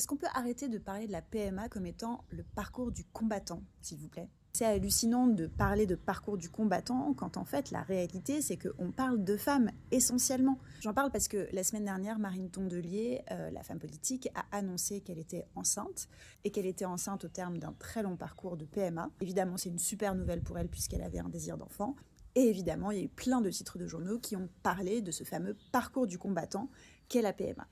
Est-ce qu'on peut arrêter de parler de la PMA comme étant le parcours du combattant, s'il vous plaît? C'est hallucinant de parler de parcours du combattant quand en fait la réalité c'est qu'on parle de femmes essentiellement. J'en parle parce que la semaine dernière, Marine Tondelier, la femme politique, a annoncé qu'elle était enceinte et qu'elle était enceinte au terme d'un très long parcours de PMA. Évidemment, c'est une super nouvelle pour elle puisqu'elle avait un désir d'enfant. Et évidemment, il y a eu plein de titres de journaux qui ont parlé de ce fameux parcours du combattant qu'est la PMA.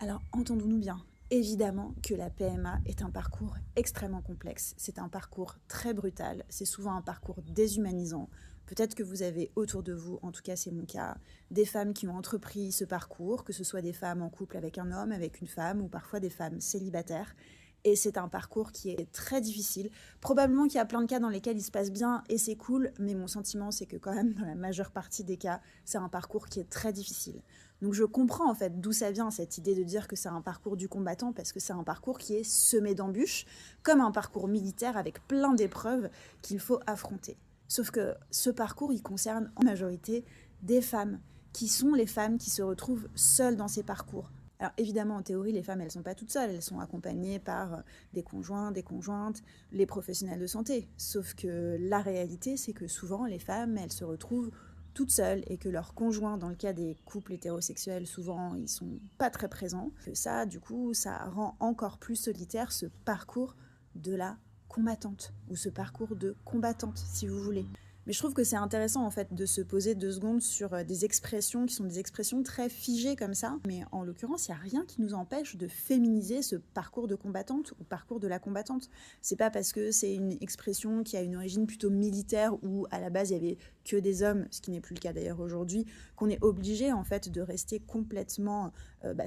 Alors, entendons-nous bien. Évidemment que la PMA est un parcours extrêmement complexe. C'est un parcours très brutal. C'est souvent un parcours déshumanisant. Peut-être que vous avez autour de vous, en tout cas c'est mon cas, des femmes qui ont entrepris ce parcours, que ce soit des femmes en couple avec un homme, avec une femme, ou parfois des femmes célibataires. Et c'est un parcours qui est très difficile. Probablement qu'il y a plein de cas dans lesquels il se passe bien et c'est cool, mais mon sentiment c'est que quand même dans la majeure partie des cas, c'est un parcours qui est très difficile. Donc je comprends en fait d'où ça vient cette idée de dire que c'est un parcours du combattant parce que c'est un parcours qui est semé d'embûches, comme un parcours militaire avec plein d'épreuves qu'il faut affronter. Sauf que ce parcours, il concerne en majorité des femmes, qui sont les femmes qui se retrouvent seules dans ces parcours. Alors évidemment, en théorie, les femmes, elles ne sont pas toutes seules, elles sont accompagnées par des conjoints, des conjointes, les professionnels de santé. Sauf que la réalité, c'est que souvent, les femmes, elles se retrouvent toutes seules et que leurs conjoints, dans le cas des couples hétérosexuels, souvent, ils sont pas très présents. Que ça, du coup, ça rend encore plus solitaire ce parcours de la combattante, ou ce parcours de combattante, si vous voulez. Mais je trouve que c'est intéressant en fait de se poser 2 secondes sur des expressions qui sont des expressions très figées comme ça. Mais en l'occurrence, il n'y a rien qui nous empêche de féminiser ce parcours de combattante ou parcours de la combattante. C'est pas parce que c'est une expression qui a une origine plutôt militaire où à la base il y avait que des hommes, ce qui n'est plus le cas d'ailleurs aujourd'hui, qu'on est obligé en fait de rester complètement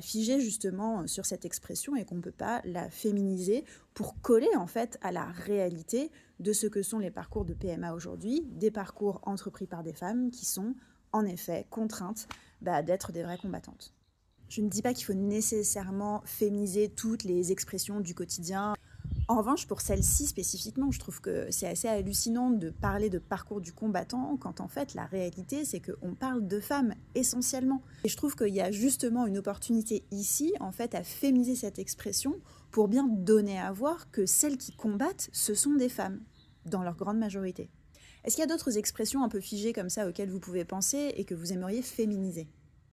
figé justement sur cette expression et qu'on ne peut pas la féminiser pour coller en fait à la réalité de ce que sont les parcours de PMA aujourd'hui, des parcours entrepris par des femmes qui sont en effet contraintes d'être des vraies combattantes. Je ne dis pas qu'il faut nécessairement féminiser toutes les expressions du quotidien. En revanche, pour celle-ci spécifiquement, je trouve que c'est assez hallucinant de parler de parcours du combattant quand en fait la réalité c'est qu'on parle de femmes essentiellement. Et je trouve qu'il y a justement une opportunité ici en fait à féminiser cette expression pour bien donner à voir que celles qui combattent, ce sont des femmes, dans leur grande majorité. Est-ce qu'il y a d'autres expressions un peu figées comme ça auxquelles vous pouvez penser et que vous aimeriez féminiser ?